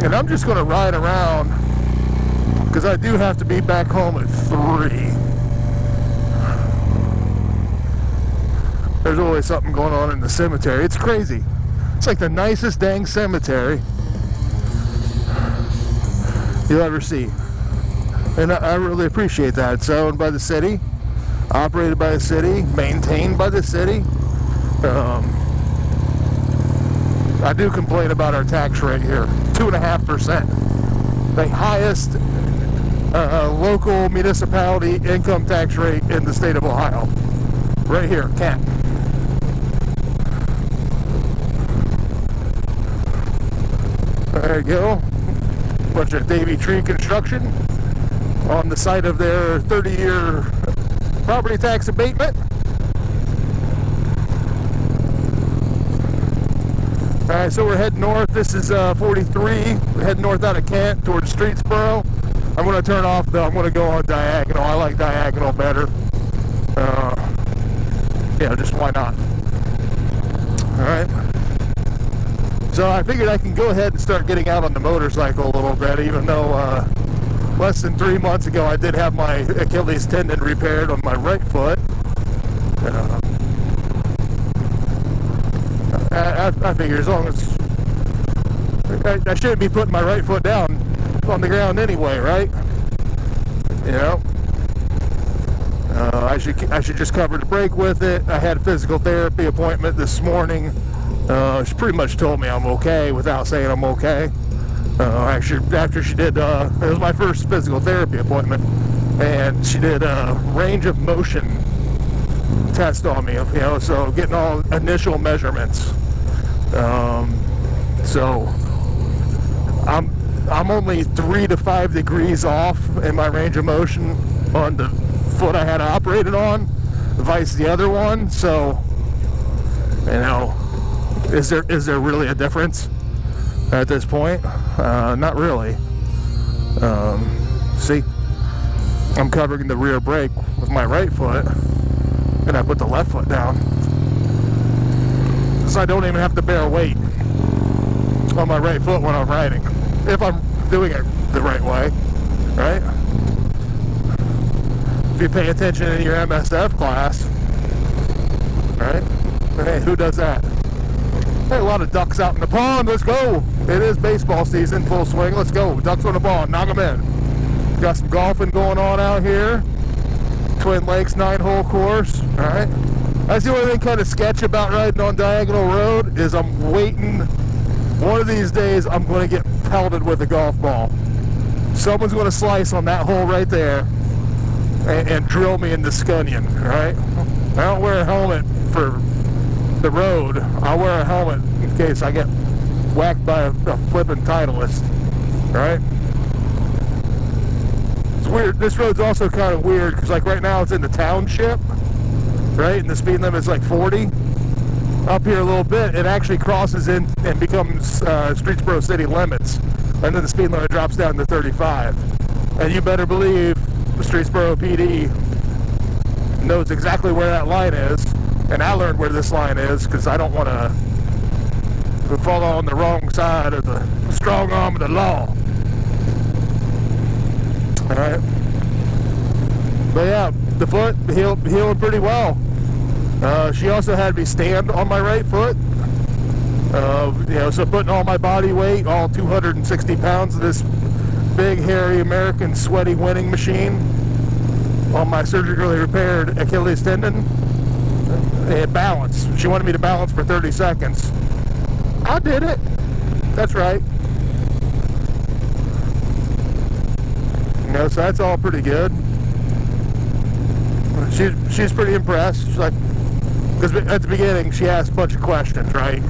And I'm just going to ride around because I do have to be back home at 3. There's always something going on in the cemetery. It's crazy. It's like the nicest dang cemetery you'll ever see. And I really appreciate that. It's owned by the city, operated by the city, maintained by the city. I do complain about our tax rate here, 2.5%. The highest local municipality income tax rate in the state of Ohio. Right here, Kent. There you go. Bunch of Davy Tree construction on the site of their 30-year property tax abatement. Alright, so we're heading north. This is 43. We're heading north out of Kent towards Streetsboro. I'm going to turn off though. I'm going to go on diagonal. I like diagonal better. Yeah, just why not? Alright. So I figured I can go ahead and start getting out on the motorcycle a little bit, even though less than 3 months ago I did have my Achilles tendon repaired on my right foot. I figure as long as I shouldn't be putting my right foot down on the ground anyway, right? You know, I should just cover the brake with it. I had a physical therapy appointment this morning. She pretty much told me I'm okay without saying I'm okay. Actually, after she did, it was my first physical therapy appointment, and she did a range of motion test on me, you know, so getting all initial measurements. So I'm only 3 to 5 degrees off in my range of motion on the foot I had operated on, vice the other one. So, you know, is there really a difference at this point? Not really. See, I'm covering the rear brake with my right foot, and I put the left foot down, so I don't even have to bear weight on my right foot when I'm riding, if I'm doing it the right way, right? If you pay attention in your MSF class, right? Hey, who does that? Hey, a lot of ducks out in the pond. Let's go. It is baseball season, full swing. Let's go. Ducks on the pond. Knock them in. Got some golfing going on out here. Twin Lakes 9-hole course. All right. That's the only thing kind of sketch about riding on Diagonal Road is I'm waiting. One of these days, I'm going to get pelted with a golf ball. Someone's going to slice on that hole right there and drill me in the scunion. All right. I don't wear a helmet for the road. I'll wear a helmet in case I get whacked by a flipping Titleist. Right? It's weird. This road's also kind of weird because, like, right now it's in the township, right? And the speed limit's like 40. Up here a little bit, it actually crosses in and becomes Streetsboro city limits, and then the speed limit drops down to 35. And you better believe the Streetsboro PD knows exactly where that line is. And I learned where this line is because I don't want to fall on the wrong side of the strong arm of the law. Alright. But yeah, the foot healed pretty well. She also had me stand on my right foot. You know, so putting all my body weight, all 260 pounds of this big, hairy, American, sweaty winning machine on my surgically repaired Achilles tendon. And balance. She wanted me to balance for 30 seconds. I did it. That's right. You know, so that's all pretty good. She's pretty impressed. She's like, because at the beginning she asked a bunch of questions, right?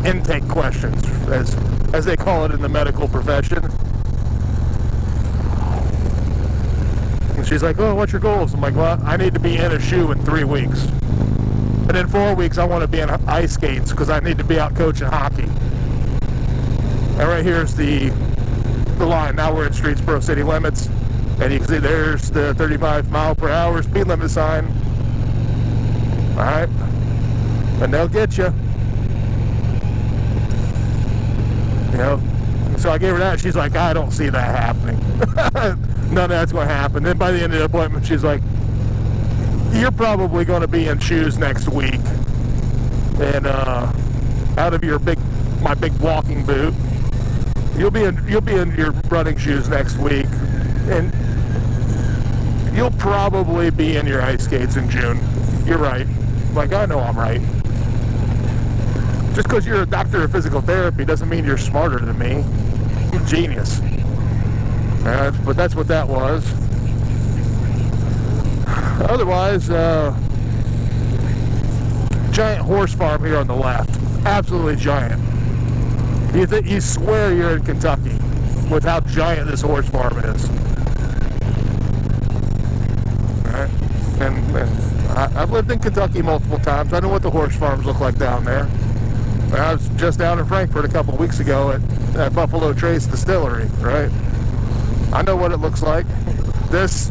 Intake questions, as they call it in the medical profession. And she's like, oh, what's your goals? I'm like, well, I need to be in a shoe in 3 weeks. And in 4 weeks, I want to be in ice skates because I need to be out coaching hockey. And right here's the line. Now we're in Streetsboro city limits. And you can see there's the 35 mile per hour speed limit sign. Alright. And they'll get you. You know, So I gave her that. She's like, I don't see that happening. None of that's going to happen. Then by the end of the appointment, she's like, you're probably going to be in shoes next week, and out of my big walking boot. You'll be in your running shoes next week, and you'll probably be in your ice skates in June. You're right. Like, I know I'm right. Just because you're a doctor of physical therapy doesn't mean you're smarter than me. You're a genius. But that's what that was. Otherwise, giant horse farm here on the left. Absolutely giant. You swear you're in Kentucky with how giant this horse farm is. Alright. And I've lived in Kentucky multiple times. I know what the horse farms look like down there. I was just down in Frankfurt a couple of weeks ago at Buffalo Trace Distillery, right? I know what it looks like. This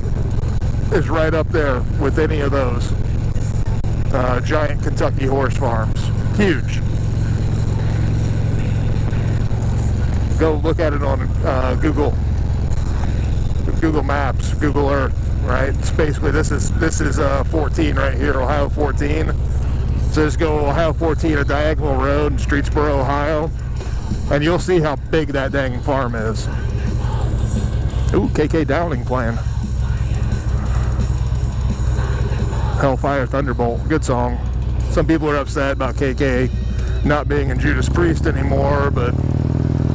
is right up there with any of those giant Kentucky horse farms. Huge. Go look at it on Google Maps, Google Earth, right? It's basically this is 14 right here, Ohio 14. So just go Ohio 14, a diagonal road in Streetsboro, Ohio, and you'll see how big that dang farm is. Ooh, KK Downing playing. Hellfire Thunderbolt, good song. Some people are upset about KK not being in Judas Priest anymore, but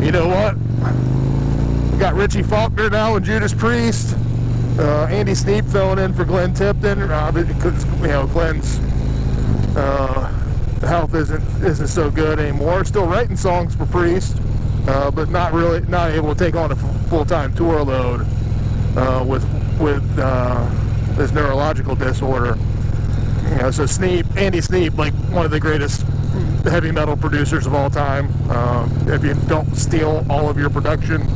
you know what? We got Richie Faulkner now in Judas Priest. Andy Sneap filling in for Glenn Tipton, because Glenn's health isn't so good anymore. Still writing songs for Priest, but not able to take on a full-time tour load with this neurological disorder. So Andy Sneap, like one of the greatest heavy metal producers of all time. If you don't steal all of your production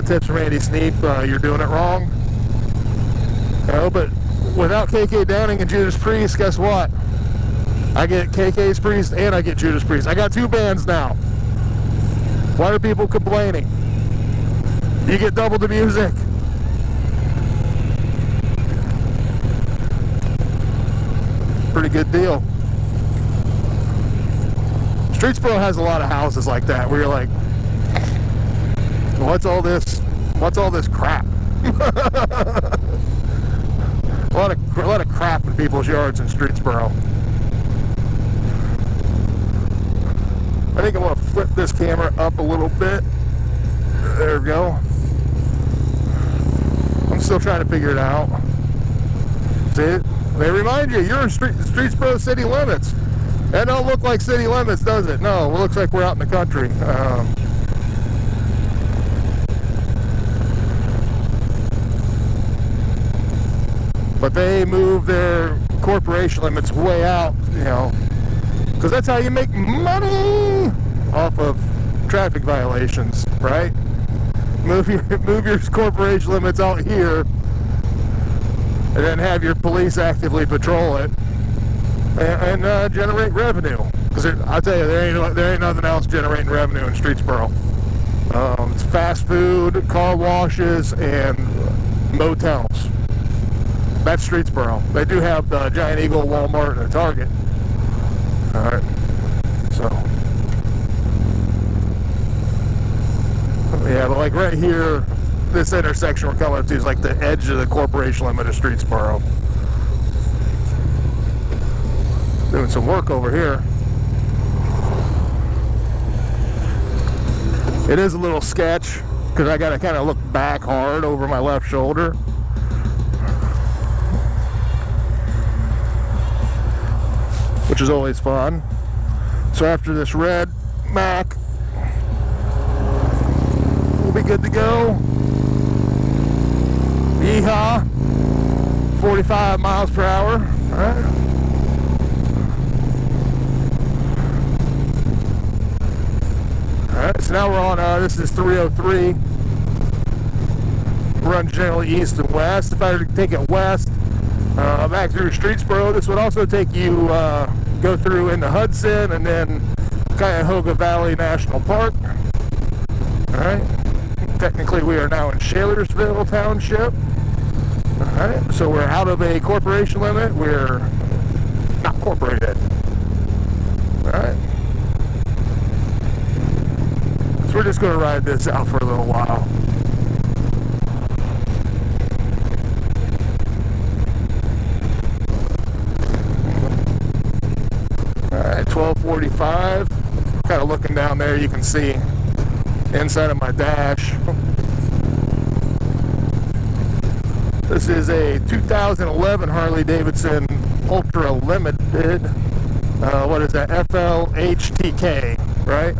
tips from Andy Sneap, you're doing it wrong. But without KK Downing and Judas Priest, guess what? I get KK's Priest and I get Judas Priest. I got two bands now. Why are people complaining? You get double the music. Pretty good deal. Streetsboro has a lot of houses like that where you're like, what's all this crap? a lot of crap in people's yards in Streetsboro. I think I'm going to flip this camera up a little bit. There we go. I'm still trying to figure it out. See? They remind you, you're in Streetsboro city limits. That don't look like city limits, does it? No, it looks like we're out in the country. But they move their corporation limits way out, because that's how you make money off of traffic violations, right? Move your corporation limits out here, and then have your police actively patrol it and generate revenue. Because I'll tell you, there ain't nothing else generating revenue in Streetsboro. It's fast food, car washes, and motels. That's Streetsboro. They do have the Giant Eagle, Walmart, and a Target. Alright. So. Yeah, but like right here, this intersection we're coming up to is like the edge of the corporation limit of Streetsboro. Doing some work over here. It is a little sketch because I gotta kind of look back hard over my left shoulder. Which is always fun. So after this red Mac, we'll be good to go. Yeehaw. 45 miles per hour. All right. Alright, so now we're on, this is 303. Run generally east and west. If I were to take it west, back through Streetsboro, this would also take you, go through into Hudson and then Cuyahoga Valley National Park. Alright. Technically we are now in Shalersville Township. Alright, so we're out of a corporation limit. We're not corporated. Alright. So we're just going to ride this out for a little while. Alright, 12:45. Kind of looking down there, you can see inside of my dash. This is a 2011 Harley-Davidson Ultra Limited. What is that? FLHTK, right?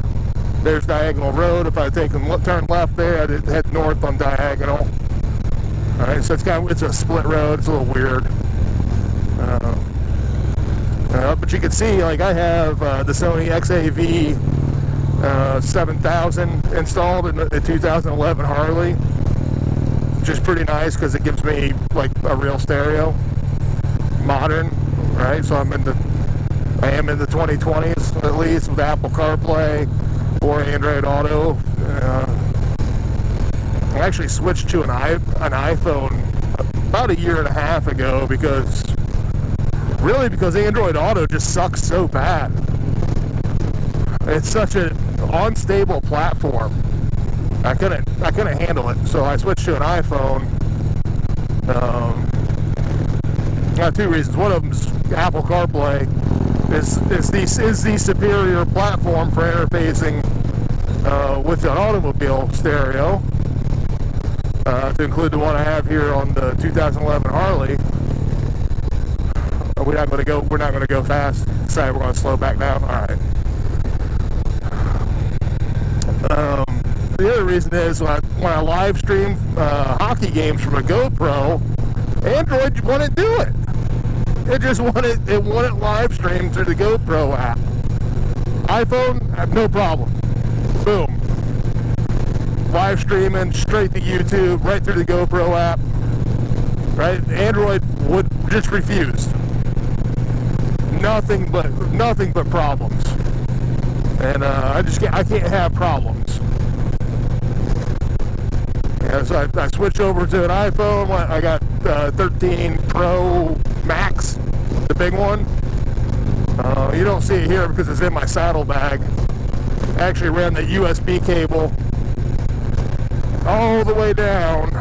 There's Diagonal Road. If I turn left there, I'd head north on Diagonal. All right, so it's a split road. It's a little weird. But you can see, like, I have the Sony XAV 7000 installed in the 2011 Harley, which is pretty nice because it gives me like a real stereo, modern, right? So I am in the 2020s at least with Apple CarPlay or Android Auto. I actually switched to an iPhone about a year and a half ago because Android Auto just sucks so bad. It's such an unstable platform. I couldn't handle it, so I switched to an iPhone. Two reasons. One of them is Apple CarPlay is the superior platform for interfacing with an automobile stereo. To include the one I have here on the 2011 Harley. We're not going to go fast. Decided we're going to slow back down. All right. The other reason is when I live stream hockey games from a GoPro, Android wouldn't do it. It wouldn't live stream through the GoPro app. iPhone, no problem. Boom. Live streaming straight to YouTube, right through the GoPro app. Right? Android would just refuse. Nothing but problems. And I can't have problems. Yeah, so I switched over to an iPhone. I got 13 Pro Max, the big one. You don't see it here because it's in my saddlebag. I actually ran the USB cable all the way down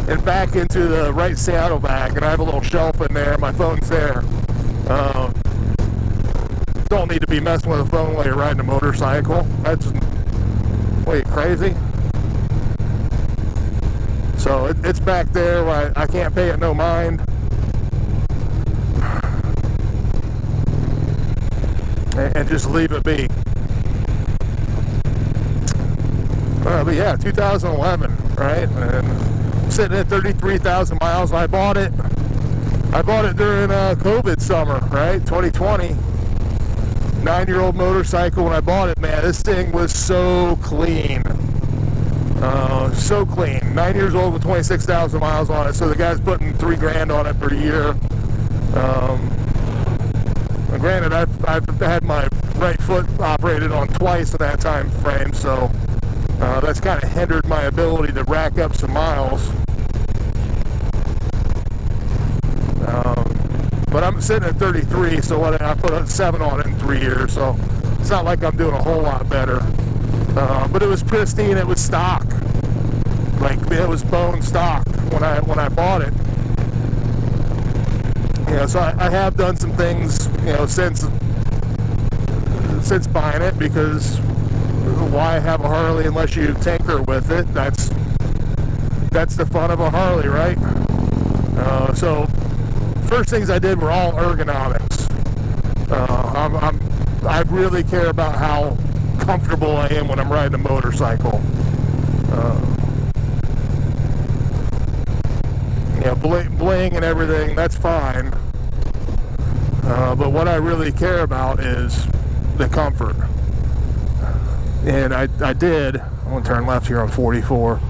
and back into the right saddlebag, and I have a little shelf in there. My phone's there. Don't need to be messing with a phone while you're riding a motorcycle. That's way crazy. So it's back there where I can't pay it no mind. And just leave it be. But yeah, 2011, right? And sitting at 33,000 miles. I bought it during COVID summer, right? 2020. 9-year-old motorcycle. When I bought it, man, this thing was so clean. So clean. 9 years old with 26,000 miles on it. So the guy's putting $3 grand on it per year. Granted, I've had my right foot operated on twice in that time frame, so that's kind of hindered my ability to rack up some miles. But I'm sitting at 33, so I put a 7 on it in 3 years, so it's not like I'm doing a whole lot better. But it was pristine. It was stock, like it was bone stock when I bought it. You know, so I have done some things, you know, since buying it, because why have a Harley unless you tinker with it? That's the fun of a Harley, right? So first things I did were all ergonomics. I really care about how comfortable I am when I'm riding a motorcycle. You know, bling and everything, that's fine. But what I really care about is the comfort. And I did. I'm going to turn left here on 44.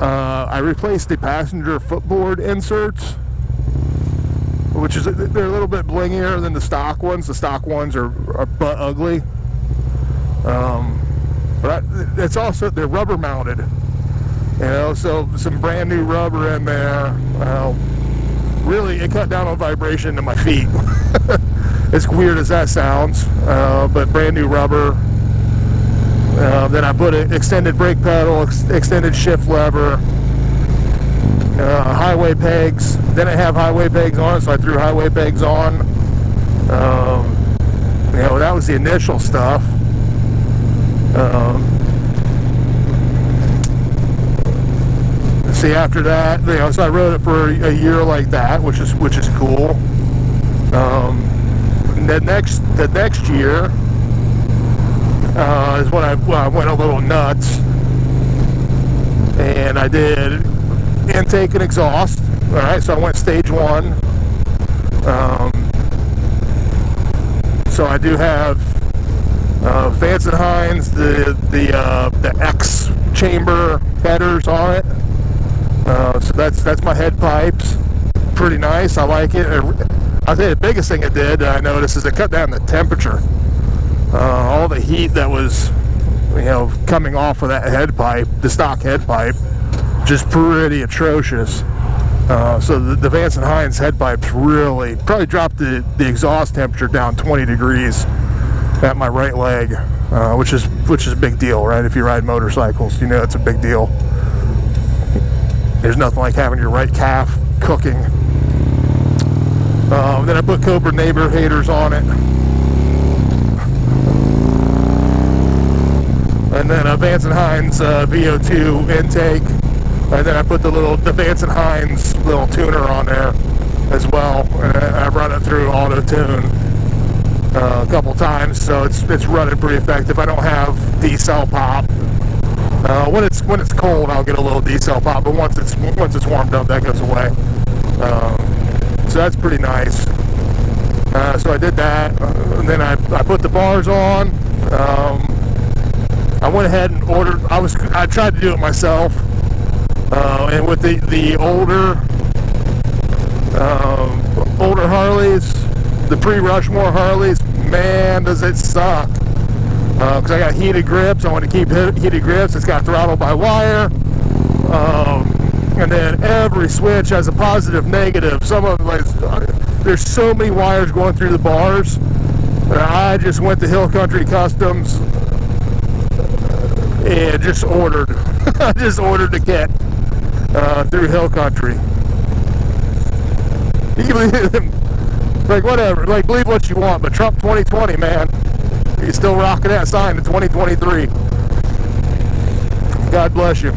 I replaced the passenger footboard inserts, which is, they're a little bit blingier than the stock ones. The stock ones are butt ugly. But it's also, they're rubber mounted, you know, so some brand new rubber in there. Really, it cut down on vibration to my feet. As weird as that sounds, but brand new rubber. Then I put an extended brake pedal, extended shift lever, highway pegs. Didn't have highway pegs on, so I threw highway pegs on. You know, that was the initial stuff. See, after that, you know, so I rode it for a year like that, which is cool. The next year is when I went a little nuts, and I did intake and exhaust. All right, so I went stage 1. So I do have Vance & Hines, the X chamber headers on it. So that's my head pipes. Pretty nice. I like it. I'll tell you, the biggest thing it did that I noticed is it cut down the temperature. All the heat that was, you know, coming off of that head pipe, the stock head pipe, just pretty atrocious. So the Vance & Hines head pipes really probably dropped the exhaust temperature down 20 degrees at my right leg, which is a big deal, right? If you ride motorcycles, you know it's a big deal. There's nothing like having your right calf cooking. Then I put Cobra Neighbor haters on it. And then a Vance & Hines VO2 intake. And then I put the Vance & Hines little tuner on there as well. And I run it through auto tune a couple times, so it's running pretty effective. I don't have D-cell pop. When it's cold, I'll get a little D-cell pop, but once it's warmed up, that goes away. So that's pretty nice. So I did that, and then I put the bars on. I went ahead and ordered. I tried to do it myself, and with the older Harleys, the pre-Rushmore Harleys, man, does it suck. Because I got heated grips. I want to keep heated grips. It's got throttle by wire. And then every switch has a positive, negative. Some of them, like, there's so many wires going through the bars. I just went to Hill Country Customs and just ordered. I just ordered the kit through Hill Country. Like, whatever. Like, believe what you want, but Trump 2020, man. He's still rocking that sign in 2023. God bless you.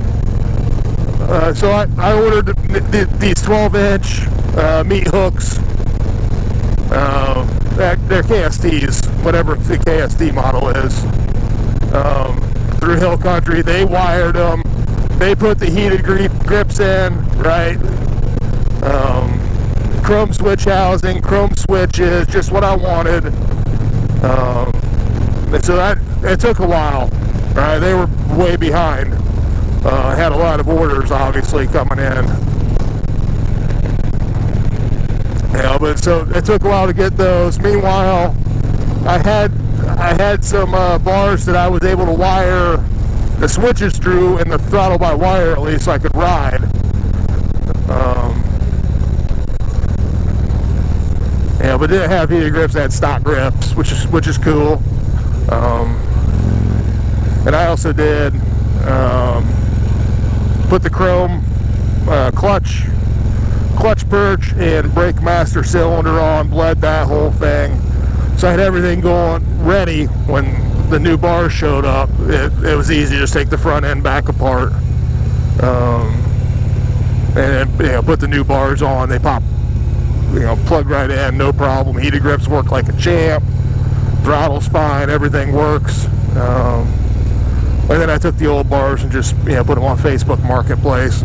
So I ordered these 12-inch meat hooks. They're KSTs, whatever the KST model is. Through Hill Country, they wired them. They put the heated grips in, right? Chrome switch housing, chrome switches, just what I wanted. And so it took a while, right? They were way behind. Had a lot of orders, obviously, coming in. Yeah, but so it took a while to get those. Meanwhile, I had some bars that I was able to wire the switches through and the throttle by wire, at least, so I could ride. Yeah, but didn't have heated grips. I had stock grips, which is cool. And I also did put the chrome clutch perch and brake master cylinder on, bled that whole thing. So I had everything going ready when the new bars showed up. It was easy to just take the front end back apart, and then, put the new bars on. They pop, plug right in, no problem. Heated grips work like a champ. Throttle's fine, everything works. And then I took the old bars and just put them on Facebook Marketplace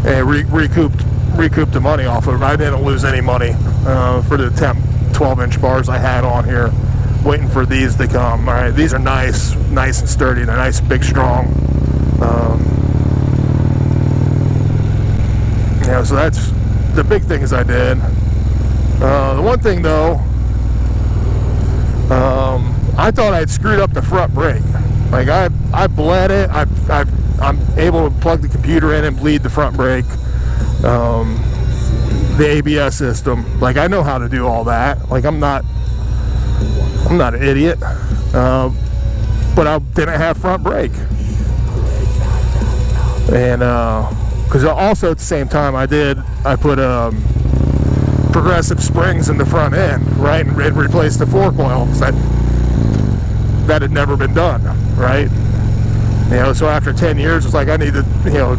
and recouped the money off of it. I didn't lose any money for the 12-inch bars I had on here, waiting for these to come. All right, these are nice and sturdy. They're nice, big, strong. So that's the big things I did. The one thing though, I thought I'd screwed up the front brake. Like I bled it. I'm able to plug the computer in and bleed the front brake, the ABS system. Like I know how to do all that. Like I'm not an idiot, but I didn't have front brake, and because also at the same time I put progressive springs in the front end, right, and replaced the fork oil. That had never been done, right? You know, so after 10 years, it's like I need to, you know,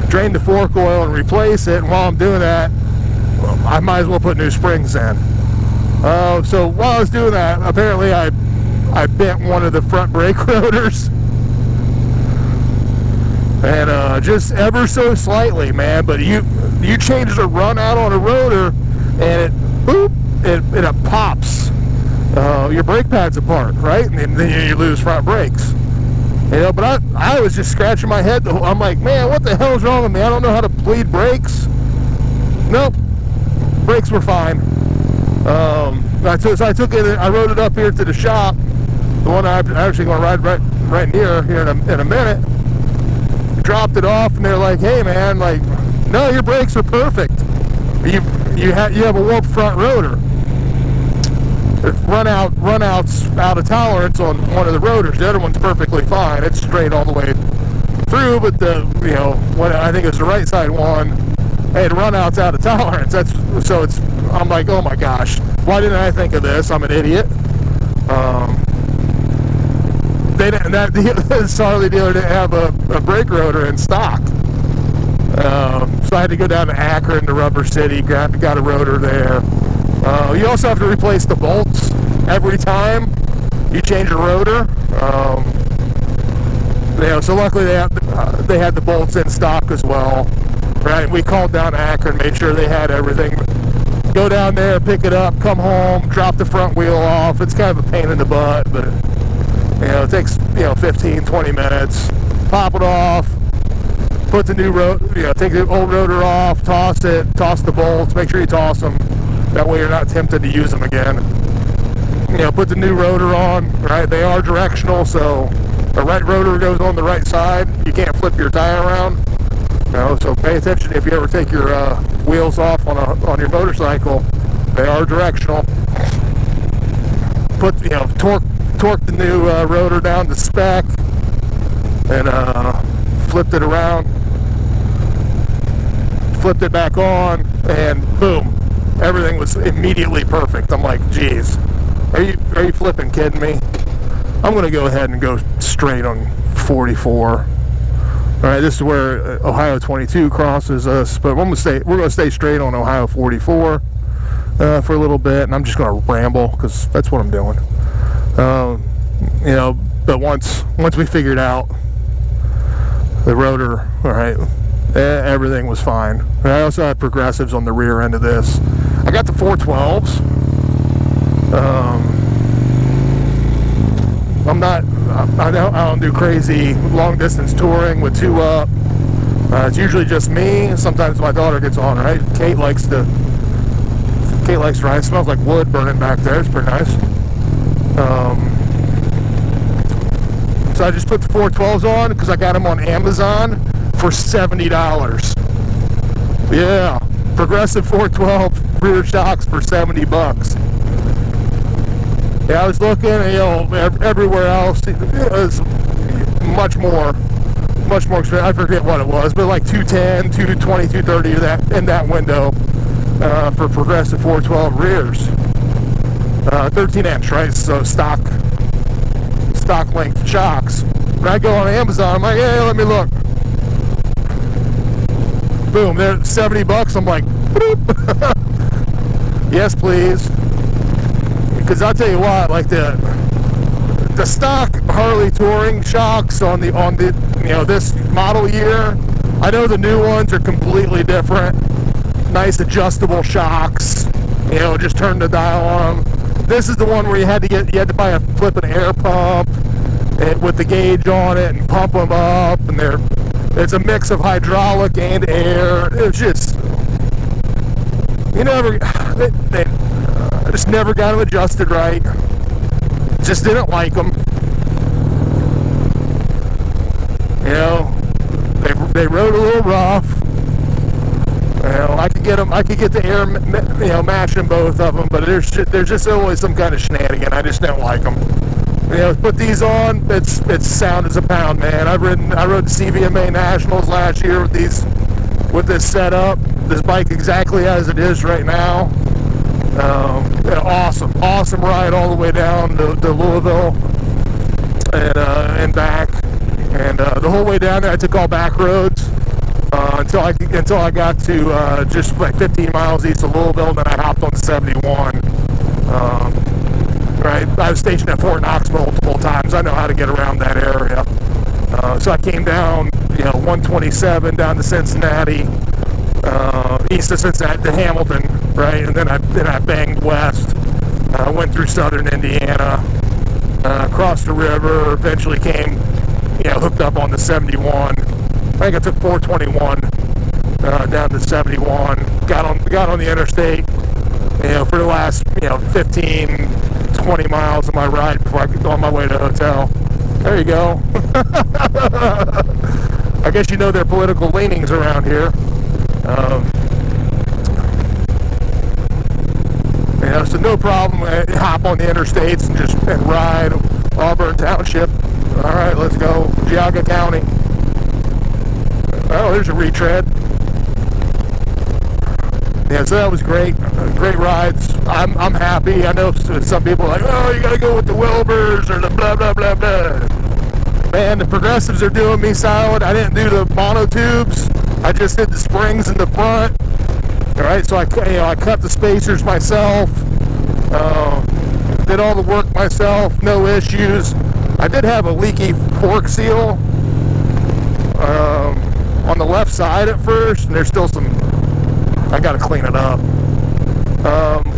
drain the fork oil and replace it. And while I'm doing that, I might as well put new springs in. So while I was doing that, apparently I bent one of the front brake rotors, and just ever so slightly, man. But you change the run out on a rotor, and it pops your brake pads apart, right? And then you lose front brakes. You know, but I was just scratching my head. I'm like, man, what the hell's wrong with me? I don't know how to bleed brakes. Nope, brakes were fine. I took it. I rode it up here to the shop, the one I'm actually going to ride right near here in a minute. Dropped it off, and they're like, hey man, like, no, your brakes are perfect. You have a warped front rotor. Runouts out of tolerance on one of the rotors. The other one's perfectly fine. It's straight all the way through, but what I think is the right side one had runouts out of tolerance. I'm like, oh my gosh, why didn't I think of this? I'm an idiot. This Harley dealer didn't have a brake rotor in stock. So I had to go down to Akron to Rubber City, got a rotor there. You also have to replace the bolts every time you change a rotor. So luckily they had the bolts in stock as well. Right, we called down to Akron, made sure they had everything. Go down there, pick it up, come home, drop the front wheel off. It's kind of a pain in the butt, but it takes 15, 20 minutes. Pop it off. Put the new rotor, take the old rotor off, toss it, toss the bolts, make sure you toss them. That way you're not tempted to use them again. Put the new rotor on, right? They are directional, so the right rotor goes on the right side. You can't flip your tire around. So pay attention if you ever take your wheels off on your motorcycle. They are directional. Torque the new rotor down to spec, and flipped it around. Flipped it back on, and boom, everything was immediately perfect. I'm like, geez, are you flipping kidding me? I'm gonna go ahead and go straight on 44. All right, this is where Ohio 22 crosses us, but we're gonna stay straight on Ohio 44 for a little bit, and I'm just gonna ramble because that's what I'm doing. But once we figured out the rotor, all right, everything was fine. And I also had progressives on the rear end of this. I got the 412s. I don't do crazy long distance touring with two up. It's usually just me. Sometimes my daughter gets on, right? Kate likes to ride. It smells like wood burning back there. It's pretty nice. So I just put the 412s on because I got them on Amazon for $70. Yeah, progressive 412 rear shocks for $70. Yeah, I was looking, everywhere else it was much more expensive. I forget what it was, but like 210, 220, 230 in that window for progressive 412 rears. 13 inch, right? So stock length shocks. When I go on Amazon, I'm like, hey, let me look. Boom, they're $70. I'm like, boop. Yes, please. Because I'll tell you what, like the stock Harley touring shocks on this model year, I know the new ones are completely different. Nice adjustable shocks. Just turn the dial on them. This is the one where you had to buy a flipping air pump with the gauge on it and pump them up, and it's a mix of hydraulic and air. It's just I just never got them adjusted right. Just didn't like them. You know, they rode a little rough. You know, I could get the air, you know, matching both of them, but there's just always some kind of shenanigan. I just don't like them. You know, put these on, it's sound as a pound, man. I rode the CVMA Nationals last year with this setup, this bike exactly as it is right now. Awesome ride all the way down to Louisville and back, and the whole way down there I took all back roads until I got to just like 15 miles east of Louisville, and then I hopped on the 71. Right, I was stationed at Fort Knox multiple times. I know how to get around that area. So I came down, you know, 127 down to Cincinnati, east of Cincinnati to Hamilton, right, and then I banged west, went through southern Indiana, crossed the river, eventually came, you know, hooked up on the 71. I think I took 421 down to 71. Got on the interstate, you know, for the last, you know, 15, 20 miles of my ride before I could go on my way to the hotel. There you go. I guess you know their political leanings around here. You know, so no problem. Hop on the interstates and ride Auburn Township. All right, let's go. Geauga County. Oh, there's a retread. Yeah, so that was great. Great rides. I'm happy. I know some people are like, oh, you gotta go with the Wilburs or the blah blah blah blah. Man, the progressives are doing me solid. I didn't do the monotubes. I just did the springs in the front. All right, so I cut the spacers myself. Did all the work myself. No issues. I did have a leaky fork seal on the left side at first, and there's still some. I gotta clean it up.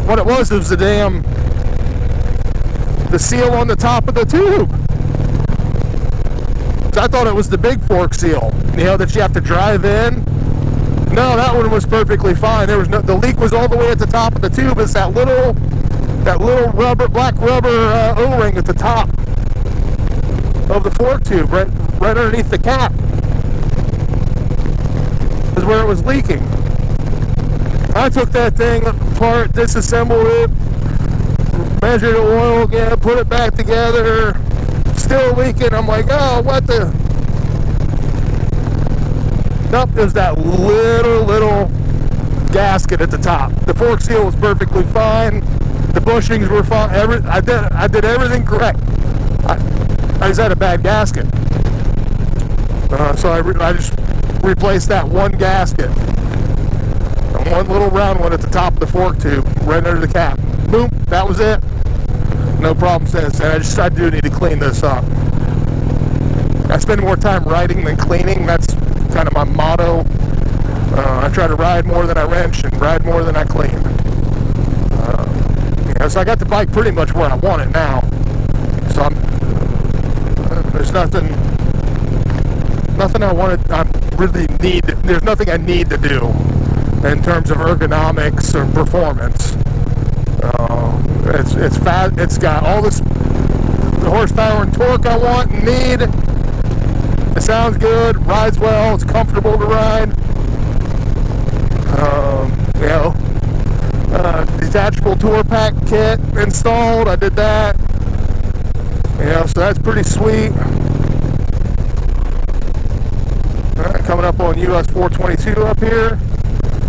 What it was the seal on the top of the tube. So I thought it was the big fork seal, you know, that you have to drive in. No, that one was perfectly fine. The leak was all the way at the top of the tube. It's that little black rubber O-ring at the top of the fork tube, right underneath the cap, is where it was leaking. I took that thing apart, disassembled it, measured the oil again, put it back together, still leaking. I'm like, oh, what the? Nope, there's that little gasket at the top. The fork seal was perfectly fine. The bushings were fine. I did everything correct. I just had a bad gasket. So I just replaced that one gasket. One little round one at the top of the fork tube, right under the cap. Boom, that was it. No problem since. And I do need to clean this up. I spend more time riding than cleaning. That's kind of my motto. I try to ride more than I wrench and ride more than I clean. So I got the bike pretty much where I want it now. So there's nothing there's nothing I need to do in terms of ergonomics or performance. It's fast. It's got all the horsepower and torque I want and need. It sounds good, rides well, it's comfortable to ride. You know, detachable tour pack kit installed. I did that. You know, so that's pretty sweet. All right, coming up on US 422 up here.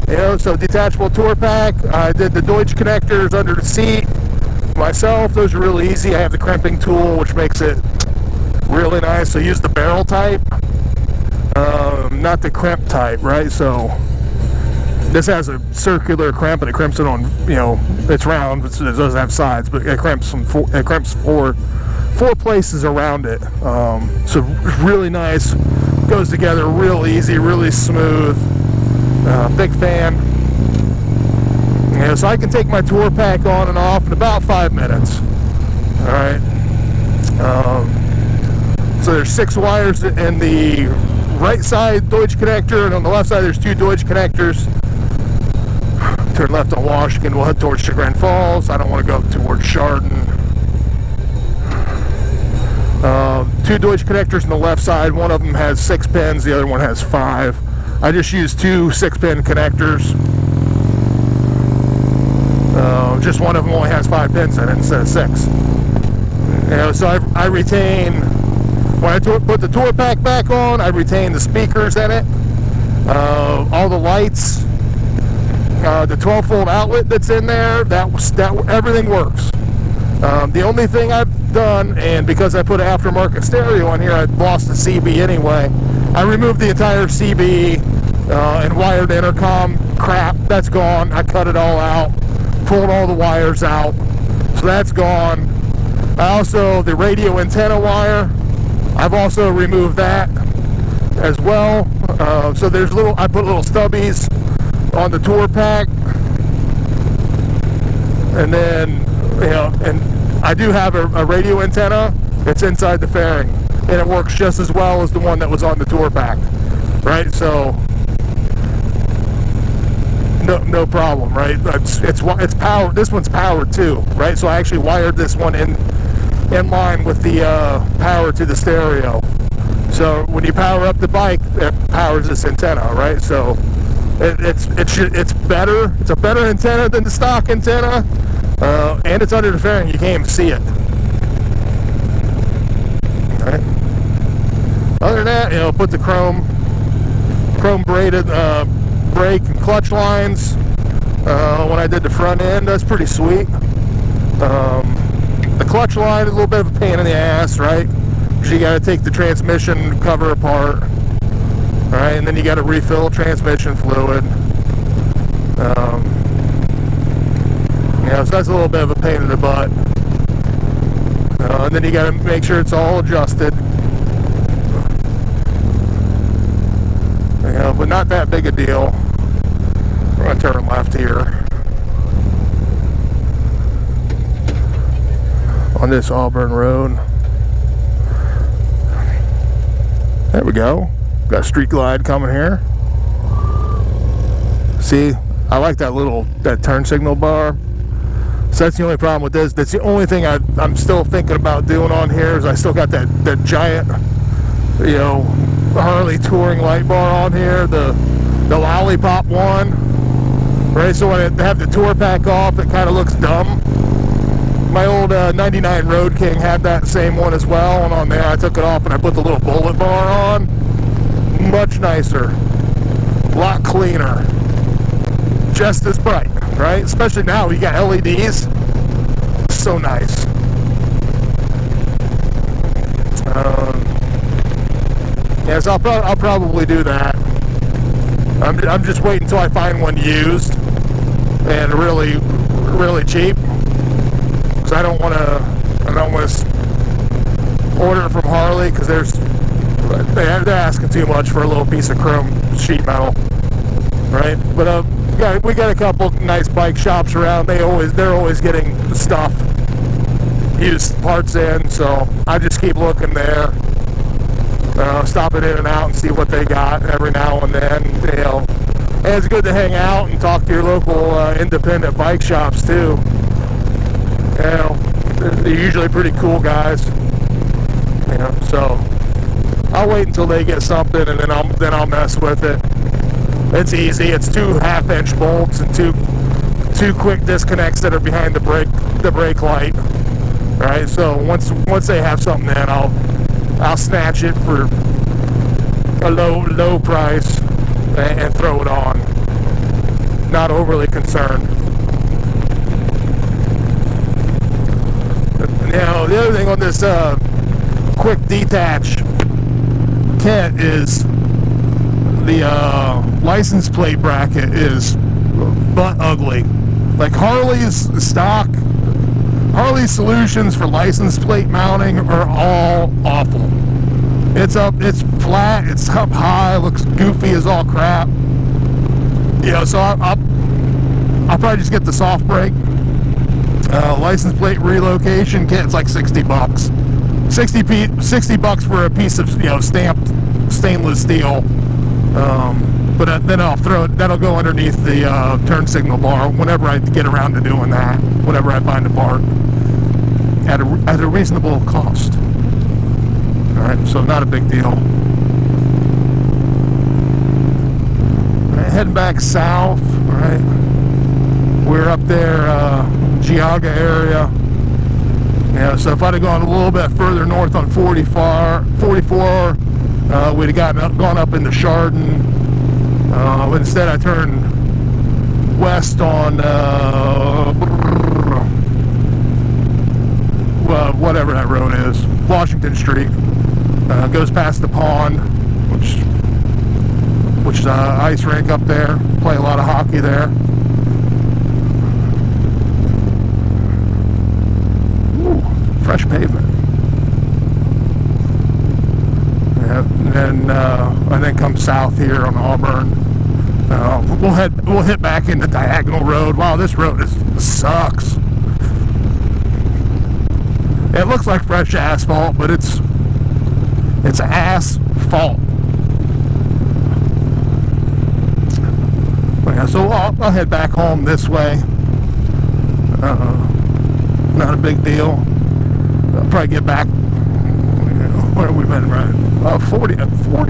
You know, so detachable tour pack. I did the Deutsch connectors under the seat myself. Those are really easy. I have the crimping tool, which makes it really nice. So use the barrel type, not the crimp type, right? So this has a circular crimp, and it crimps it on, you know, it's round, it doesn't have sides, but it crimps four places around it. So really nice, goes together real easy, really smooth. Big fan. You know, so I can take my tour pack on and off in about 5 minutes. All right. So there's 6 wires in the right side Deutsch connector, and on the left side there's 2 Deutsch connectors. Turn left on Washington, we'll head towards Chagrin Falls. I don't want to go towards Chardon. 2 two Deutsch connectors on the left side. One of them has 6 pins, the other one has 5. I just used 2 6-pin connectors. Just one of them only has 5 pins in it instead of 6. So I retain, when I put the tour pack back on, I retain the speakers in it, all the lights, the 12-volt outlet that's in there. That everything works. The only thing I've done, and because I put an aftermarket stereo on here, I lost the CB anyway. I removed the entire CB and wired intercom crap. That's gone. I cut it all out, pulled all the wires out, so that's gone. The radio antenna wire, I've also removed that as well. So there's I put little stubbies on the tour pack, and then and I do have a radio antenna. It's inside the fairing, and it works just as well as the one that was on the tour pack, right? So no problem, right? It's powered. This one's powered too, right? So I actually wired this one in line with the power to the stereo. So when you power up the bike, it powers this antenna, right? So it's better. It's a better antenna than the stock antenna, and it's under the fairing. You can't even see it. Right. Other than that, put the chrome braided brake and clutch lines. When I did the front end, that's pretty sweet. The clutch line is a little bit of a pain in the ass, right? Because you got to take the transmission cover apart, right? And then you got to refill transmission fluid. So that's a little bit of a pain in the butt. And then you got to make sure it's all adjusted. But not that big a deal. We're going to turn left here on this Auburn Road. There we go. Got a street glide coming here. See, I like that turn signal bar. So that's the only problem with this. That's the only thing I'm still thinking about doing on here is I still got that giant, Harley touring light bar on here, the lollipop one, right? So when I have the tour pack off, it kind of looks dumb. My old 99 Road King had that same one as well, and on there I took it off and I put the little bullet bar on. Much nicer, a lot cleaner, just as bright, right? Especially now you got LEDs, so nice. So I'll probably do that. I'm just waiting until I find one used and really, really cheap. Because I don't want to order it from Harley because they're asking too much for a little piece of chrome sheet metal, right? But we got a couple nice bike shops around. They're always getting stuff, used parts in. So I just keep looking there. Stopping in and out and see what they got every now and then. And it's good to hang out and talk to your local independent bike shops too. They're usually pretty cool guys. So I'll wait until they get something and then I'll mess with it. It's easy. It's 2 half-inch bolts and two quick disconnects that are behind the brake light. Right. So once they have something in, I'll snatch it for a low price and throw it on. Not overly concerned. Now the other thing on this quick detach kit is the license plate bracket is butt ugly. Like Harley's solutions for license plate mounting are all awful. It's flat, it's up high, looks goofy as all crap. So I'll probably just get the soft brake. License plate relocation kit, it's like $60. $60 for a piece of stamped stainless steel. But then that'll go underneath the turn signal bar whenever I get around to doing that, whenever I find a part at a reasonable cost. Alright, so not a big deal. Alright, heading back south, alright. We're up there, Geauga area. Yeah, so if I'd have gone a little bit further north on 44, we'd have gone up into Chardon. But instead I turned west on whatever that road is, Washington Street. Goes past the pond, which is an ice rink up there. Play a lot of hockey there. Ooh, fresh pavement. Yeah, and then come south here on Auburn. We'll hit back into Diagonal Road. Wow, this road sucks. It looks like fresh asphalt, but it's asphalt. Yeah, so I'll head back home this way. Not a big deal. I'll probably get back. Where have we been running? 40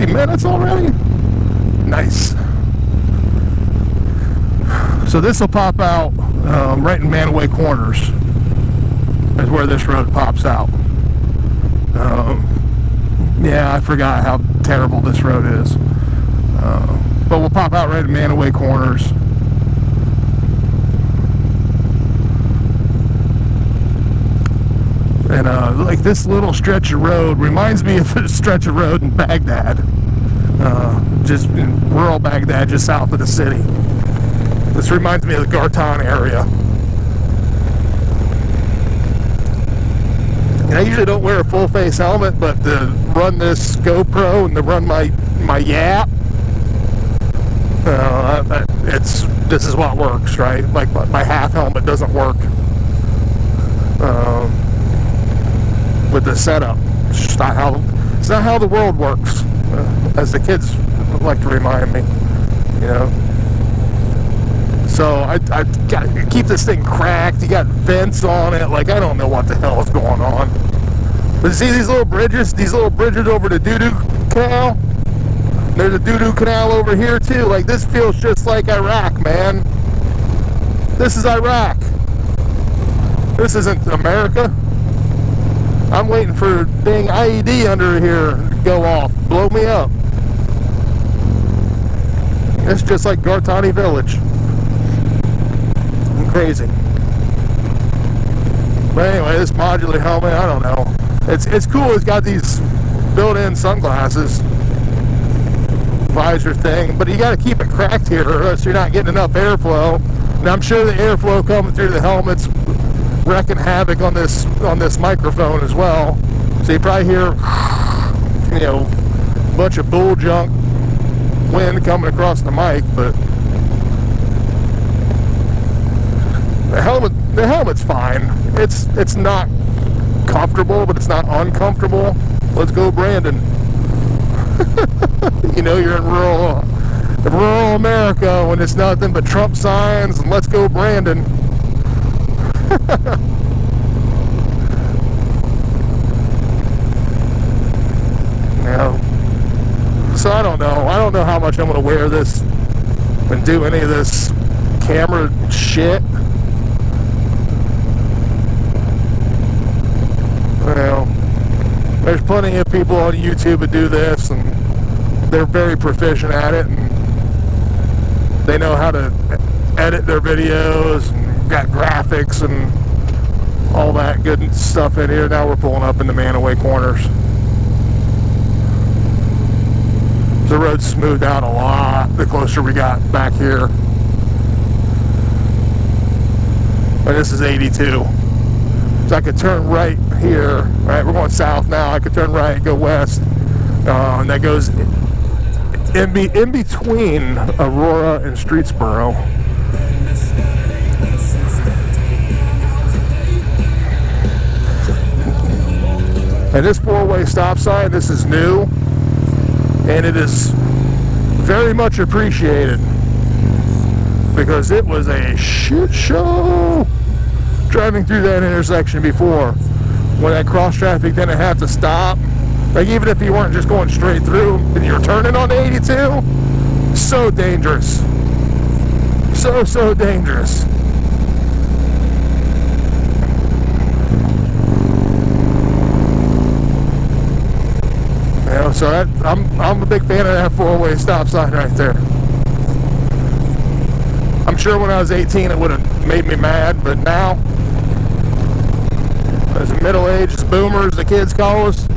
minutes already? Nice. So this will pop out right in Manaway Corners. Is where this road pops out. Yeah, I forgot how terrible this road is. But we'll pop out right in Manaway Corners. And like this little stretch of road reminds me of a stretch of road in Baghdad. Just in rural Baghdad, just south of the city. This reminds me of the Gartan area. And I usually don't wear a full face helmet, but to run this GoPro and to run my Yap, this is what works, right? Like my half helmet doesn't work with the setup. It's not how the world works, as the kids like to remind me, you know. So I got to keep this thing cracked. You got vents on it. Like, I don't know what the hell is going on. But see these little bridges over the Doo-Doo Canal? There's a Doo-Doo Canal over here too. Like, this feels just like Iraq, man. This is Iraq. This isn't America. I'm waiting for dang IED under here to go off. Blow me up. It's just like Gartani Village. Crazy. But anyway, this modular helmet, I don't know. It's cool. It's got these built-in sunglasses visor thing, but you got to keep it cracked here, or else you're not getting enough airflow. And I'm sure the airflow coming through the helmet's wrecking havoc on this microphone as well. So you probably hear, you know, a bunch of bull junk wind coming across the mic, but the helmet's fine. It's not comfortable, but it's not uncomfortable. Let's go, Brandon. You know, you're in rural America when it's nothing but Trump signs and let's go, Brandon. Yeah. So I don't know how much I'm going to wear this and do any of this camera shit. Well, there's plenty of people on YouTube that do this, and they're very proficient at it, and they know how to edit their videos, and got graphics and all that good stuff in here. Now we're pulling up in the Manaway Corners. The road's smoothed out a lot the closer we got back here. And this is 82. So I could turn right here, right? We're going south now. I could turn right, go west, and that goes in between Aurora and Streetsboro. And this four-way stop sign, this is new, and it is very much appreciated because it was a shit show driving through that intersection before, when that cross traffic didn't have to stop. Like, even if you weren't just going straight through and you're turning on the 82, so dangerous. So dangerous. You know, so I'm a big fan of that four-way stop sign right there. I'm sure when I was 18 it would have made me mad, but now, as a middle-aged boomers, the kids call us,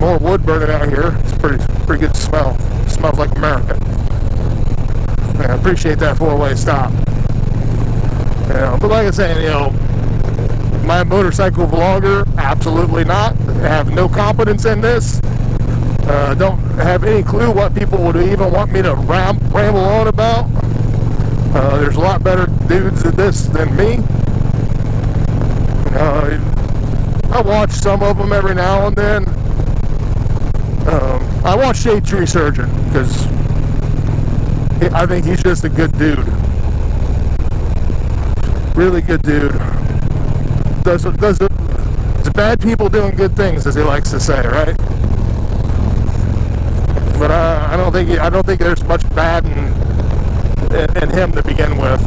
more wood burning out here. It's pretty good smell. It smells like America. Yeah, I appreciate that four-way stop. You know, but like I said, you know, my motorcycle vlogger, absolutely not. I have no competence in this. Don't have any clue what people would even want me to ramble on about. There's a lot better dudes at this than me. I watch some of them every now and then. I watch Shade Tree Surgeon because I think he's just a good dude. Really good dude. Does bad people doing good things, as he likes to say, right? But I don't think there's much bad in him to begin with.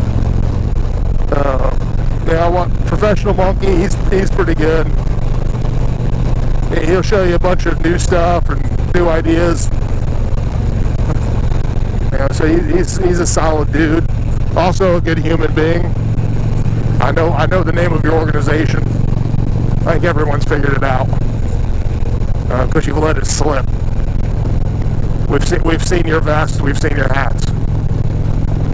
Yeah, I want Professional Monkey. He's pretty good. He'll show you a bunch of new stuff and new ideas. You know, so he's a solid dude. Also a good human being. I know the name of your organization. I think everyone's figured it out because you've let it slip. We've seen your vests, we've seen your hats,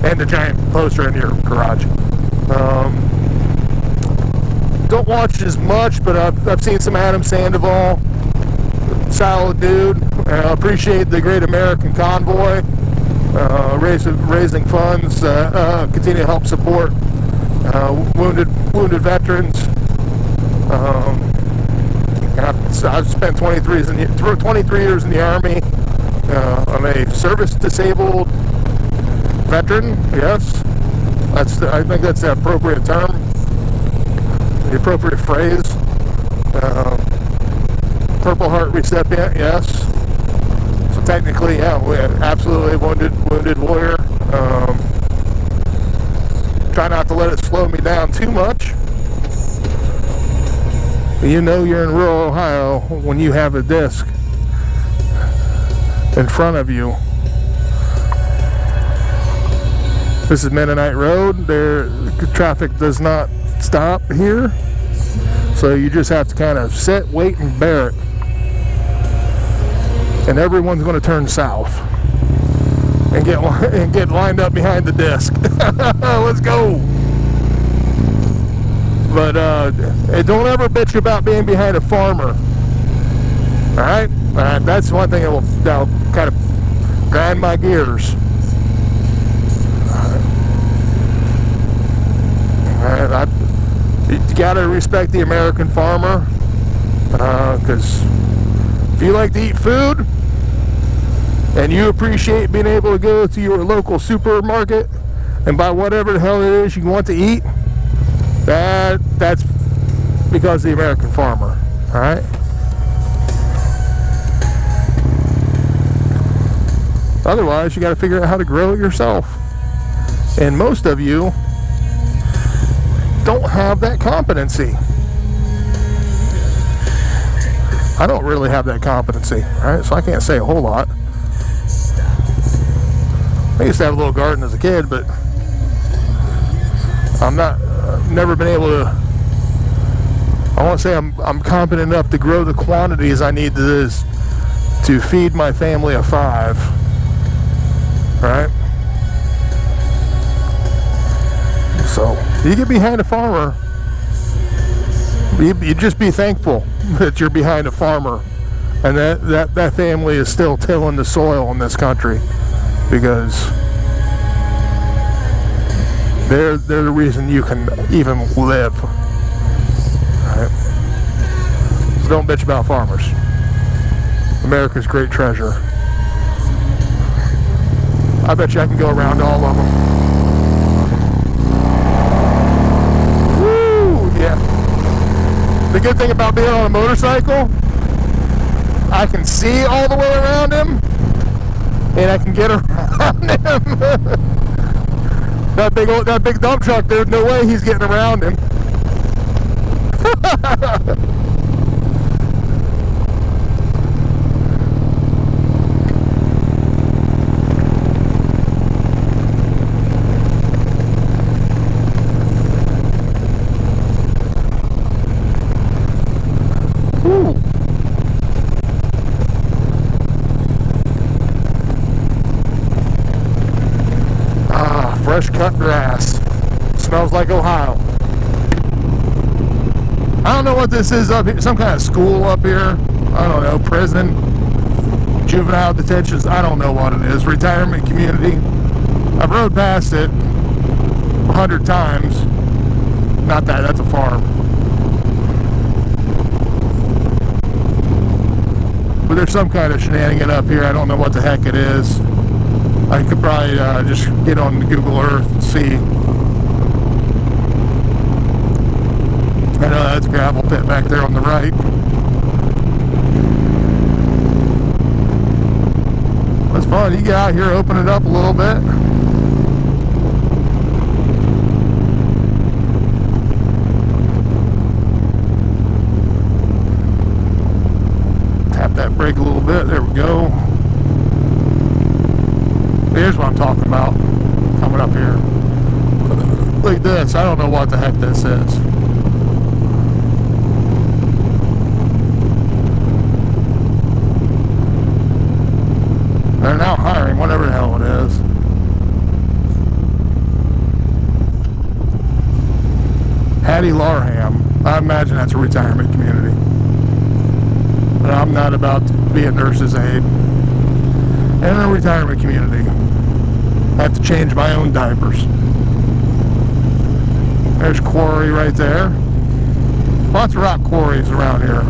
and the giant poster in your garage. Don't watch as much, but I've seen some Adam Sandoval. Solid dude. Appreciate the Great American Convoy. Raising funds. Continue to help support wounded veterans. I've spent 23 years in the Army. I'm a service-disabled veteran. Yes, I think that's the appropriate term, the appropriate phrase. Purple Heart recipient. Yes. So technically, yeah, absolutely wounded warrior. Try not to let it slow me down too much. You know you're in rural Ohio when you have a disc in front of you. This is Mennonite Road. Traffic does not stop here, so you just have to kind of sit, wait, and bear it. And everyone's going to turn south and get lined up behind the disc. Let's go. But don't ever bitch about being behind a farmer. All right, that's one thing that'll kind of grind my gears. All right, you gotta respect the American farmer, because if you like to eat food and you appreciate being able to go to your local supermarket and buy whatever the hell it is you want to eat, that's because of the American farmer. All right. Otherwise, you got to figure out how to grow it yourself. And most of you don't have that competency. I don't really have that competency, right? So I can't say a whole lot. I used to have a little garden as a kid, but I've never been able to. I want to say I'm competent enough to grow the quantities I need to feed my family of 5. Right? So you get behind a farmer, you just be thankful that you're behind a farmer and that family is still tilling the soil in this country, because they're the reason you can even live. Right? So don't bitch about farmers. America's great treasure. I bet you I can go around all of them. Woo! Yeah. The good thing about being on a motorcycle I can see all the way around him, and I can get around him. that big dump truck, there's no way he's getting around him. Fresh cut grass. Smells like Ohio. I don't know what this is up here. Some kind of school up here. I don't know. Prison. Juvenile detentions. I don't know what it is. Retirement community. I've rode past it 100 times. Not that. That's a farm. But there's some kind of shenanigan up here. I don't know what the heck it is. I could probably just get on Google Earth and see. I know that's a gravel pit back there on the right. That's fun. You get out here, open it up a little bit. Tap that brake a little bit. There we go. Here's what I'm talking about. Coming up here. Look at this. I don't know what the heck this is. They're now hiring whatever the hell it is. Hattie Larham. I imagine that's a retirement community. But I'm not about to be a nurse's aide in a retirement community. I have to change my own diapers. There's quarry right there. Lots of rock quarries around here.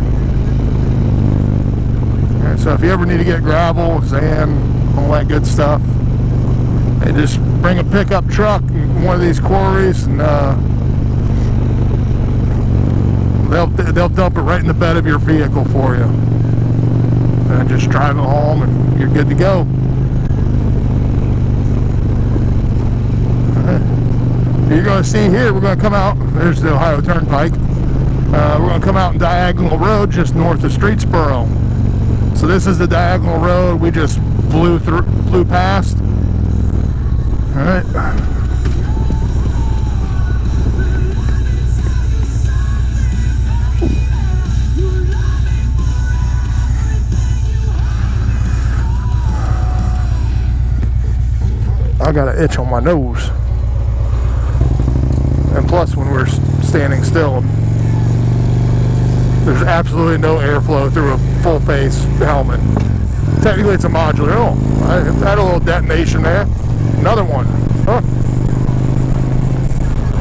Alright, so if you ever need to get gravel, sand, all that good stuff, they just bring a pickup truck in one of these quarries and they'll dump it right in the bed of your vehicle for you. And just drive it home and you're good to go. You're going to see here, we're going to come out, there's the Ohio Turnpike. We're going to come out in Diagonal Road just north of Streetsboro. So this is the Diagonal Road we just flew past. Alright. I got an itch on my nose. And plus, when we're standing still, there's absolutely no airflow through a full face helmet. Technically, it's a modular. Oh, I had a little detonation there. Another one. Huh.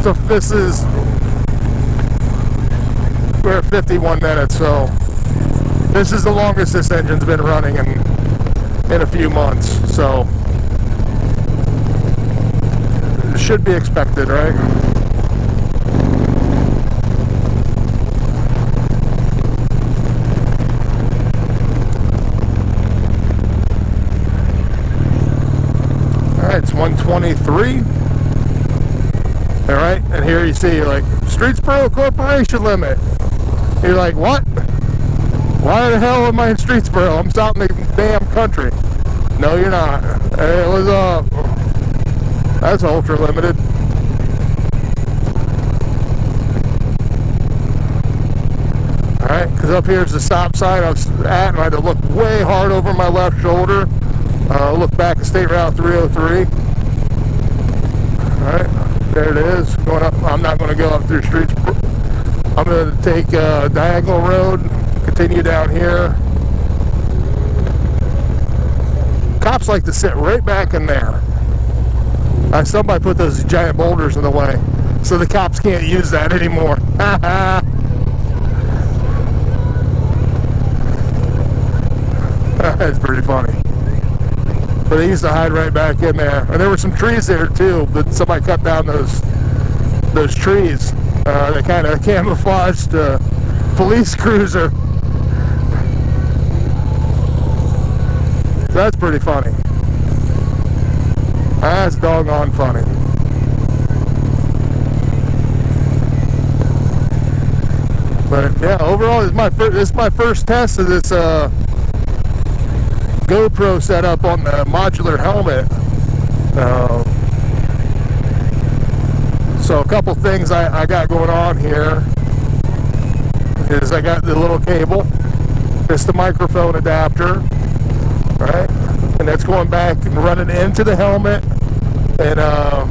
So this is, we're at 51 minutes, so this is the longest this engine's been running in a few months. So it should be expected, right? It's 123. All right, and here you see like Streetsboro Corporation limit. You're like, what? Why the hell am I in Streetsboro? I'm out in the damn country. No, you're not. It was that's ultra limited. All right, because up here's the stop sign I was at, and I had to look way hard over my left shoulder. Look back at State Route 303. Alright, there it is. Going up. I'm not going to go up through streets. I'm going to take Diagonal Road, continue down here. Cops like to sit right back in there. Somebody put those giant boulders in the way, so the cops can't use that anymore. That's pretty funny. But they used to hide right back in there. And there were some trees there too, but somebody cut down those trees. They kind of camouflaged the police cruiser. That's pretty funny. That's doggone funny. But yeah, overall, this is my first test of this GoPro setup on the modular helmet. So a couple things I got going on here is I got the little cable. It's the microphone adapter, right? And that's going back and running into the helmet. And I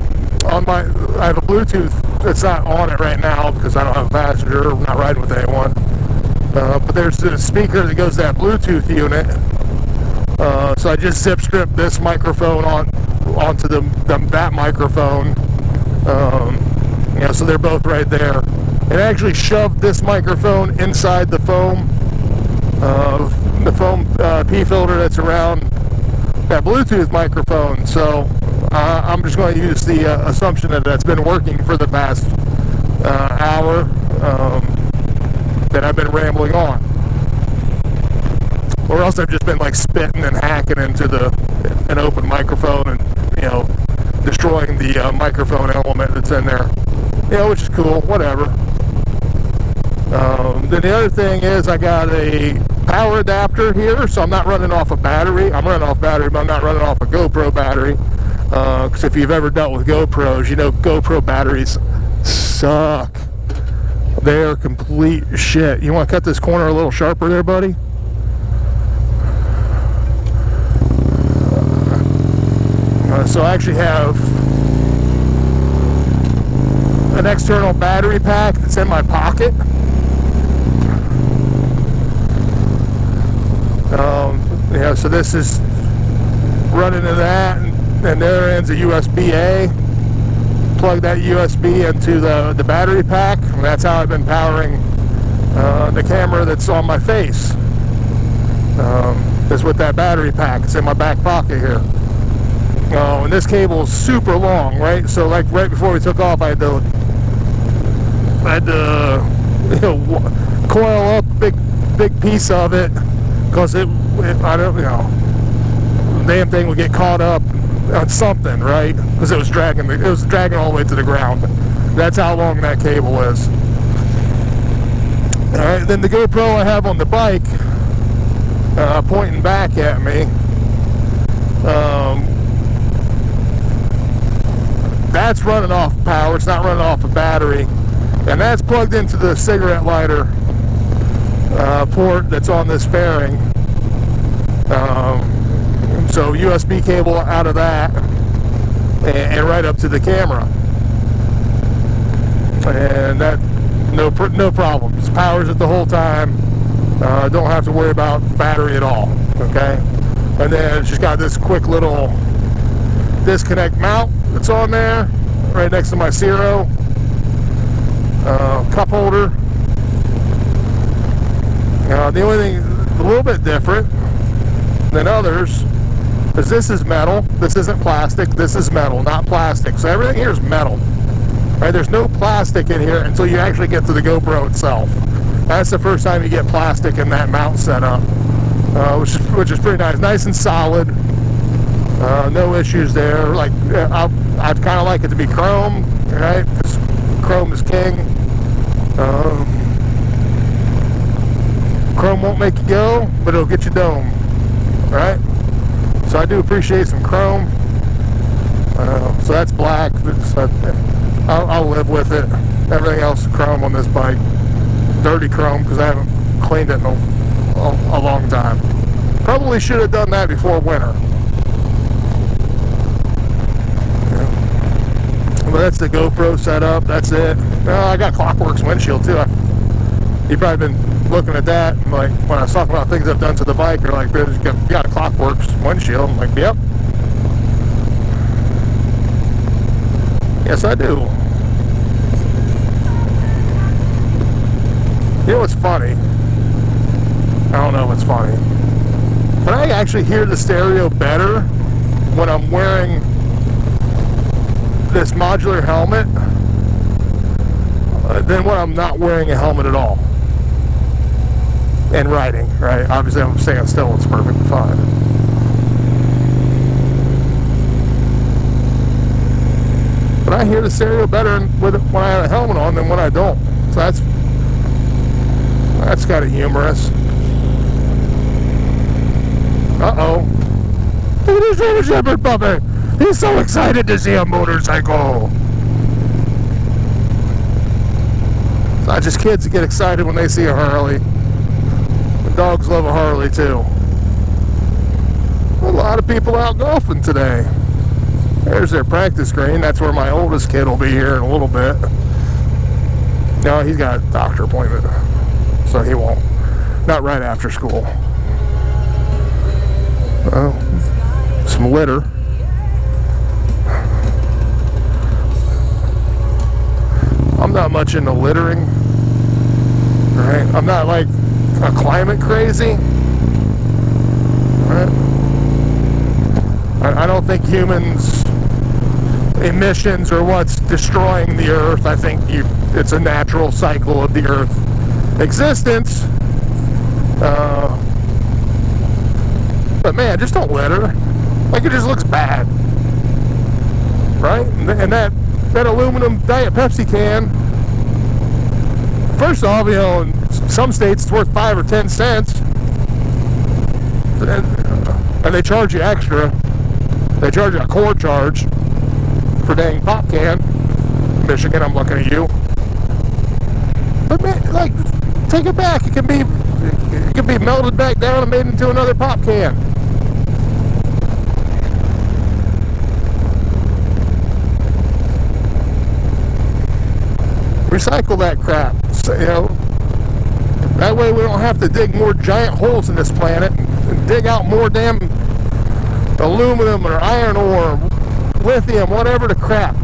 have a Bluetooth that's not on it right now because I don't have a passenger. I'm not riding with anyone. But there's a speaker that goes to that Bluetooth unit. So I just zip stripped this microphone onto that microphone. So they're both right there. And I actually shoved this microphone inside the foam P filter that's around that Bluetooth microphone. So I'm just going to use the assumption that that's been working for the past hour that I've been rambling on. Or else I've just been like spitting and hacking into an open microphone and, destroying the microphone element that's in there. Which is cool, whatever. Then the other thing is I got a power adapter here, so I'm not running off a battery. I'm running off battery, but I'm not running off a GoPro battery. Because if you've ever dealt with GoPros, you know GoPro batteries suck. They're complete shit. You want to cut this corner a little sharper there, buddy? So I actually have an external battery pack that's in my pocket. So this is running to that, and there ends a USB-A. Plug that USB into the battery pack, and that's how I've been powering the camera that's on my face. Is with that battery pack. It's in my back pocket here. And this cable is super long, right? So like right before we took off, I had to coil up a big piece of it because the damn thing would get caught up on something, right? Because it was dragging all the way to the ground. That's how long that cable is. All right, then the GoPro I have on the bike, pointing back at me. That's running off power. It's not running off a battery, and that's plugged into the cigarette lighter port that's on this fairing. So USB cable out of that and right up to the camera, and that no problems. Powers it the whole time. Don't have to worry about battery at all. Okay, and then it's just got this quick little disconnect mount that's on there right next to my Zero cup holder. The only thing a little bit different than others is this is metal. This isn't plastic. This is metal, not plastic. So everything here is metal, right? There's no plastic in here until you actually get to the GoPro itself. That's the first time you get plastic in that mount setup, which is pretty nice and solid. No issues there. Like I'd kind of like it to be chrome, right? Because chrome is king. Chrome won't make you go, but it'll get you dome, right? So I do appreciate some chrome. So that's black. I'll live with it. Everything else is chrome on this bike. Dirty chrome because I haven't cleaned it in a long time. Probably should have done that before winter. But that's the GoPro setup. That's it. I got Clockworks windshield too. You've probably been looking at that, and like when I was talking about things I've done to the bike, you're like, you got a Clockworks windshield. I'm like, yep. Yes, I do. You know what's funny? I don't know what's funny, but I actually hear the stereo better when I'm wearing this modular helmet than when I'm not wearing a helmet at all and riding, right? Obviously I'm staying still, it's perfectly fine. But I hear the stereo better when I have a helmet on than when I don't. So that's kind of humorous. Uh-oh. Look at this German Shepherd puppy. He's so excited to see a motorcycle. It's not just kids that get excited when they see a Harley. The dogs love a Harley too. A lot of people out golfing today. There's their practice green. That's where my oldest kid will be here in a little bit. No, he's got a doctor appointment, so he won't. Not right after school. Some litter. I'm not much into littering. Right? I'm not like a climate crazy. Right? I don't think humans' emissions are what's destroying the earth. I think it's a natural cycle of the earth existence. But man, just don't litter. Like, it just looks bad. Right? And that aluminum Diet Pepsi can, first off, you know, in some states it's worth 5 or 10 cents. And they charge you extra. They charge you a core charge for dang pop can. Michigan, I'm looking at you. But man, like, take it back. It can be melted back down and made into another pop can. Recycle that crap. So, you know, that way we don't have to dig more giant holes in this planet and dig out more damn aluminum or iron ore, lithium, whatever the crap.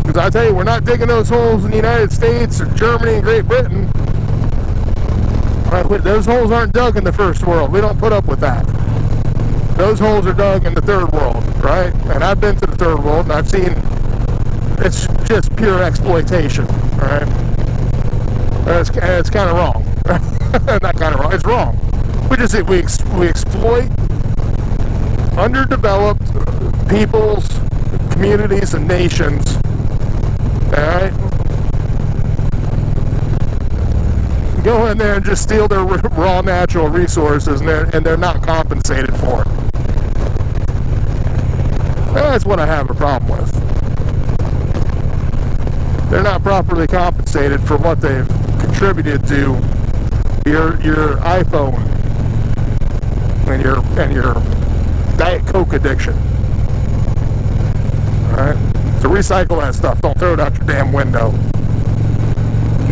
Because I tell you, we're not digging those holes in the United States or Germany and Great Britain. Those holes aren't dug in the first world. We don't put up with that. Those holes are dug in the third world, right? And I've been to the third world and I've seen it's just pure exploitation, right? It's kind of wrong. Not kind of wrong, it's wrong. We exploit underdeveloped peoples, communities, and nations. Alright? Go in there and just steal their raw natural resources, and they're not compensated for it. That's what I have a problem with. They're not properly compensated for what they've contributed to your iPhone and your Diet Coke addiction. Alright? So recycle that stuff. Don't throw it out your damn window.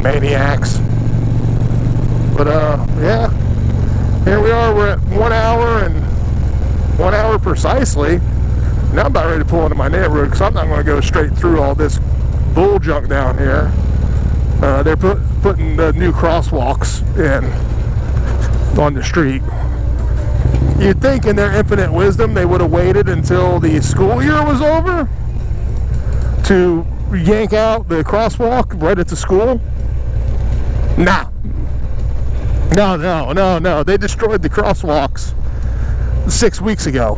Maniacs. But yeah. Here we are, we're at 1 hour and 1 hour precisely. Now I'm about ready to pull into my neighborhood because I'm not going to go straight through all this bull junk down here. They're putting the new crosswalks in on the street. You'd think in their infinite wisdom they would have waited until the school year was over to yank out the crosswalk right at the school. Nah. No. They destroyed the crosswalks 6 weeks ago.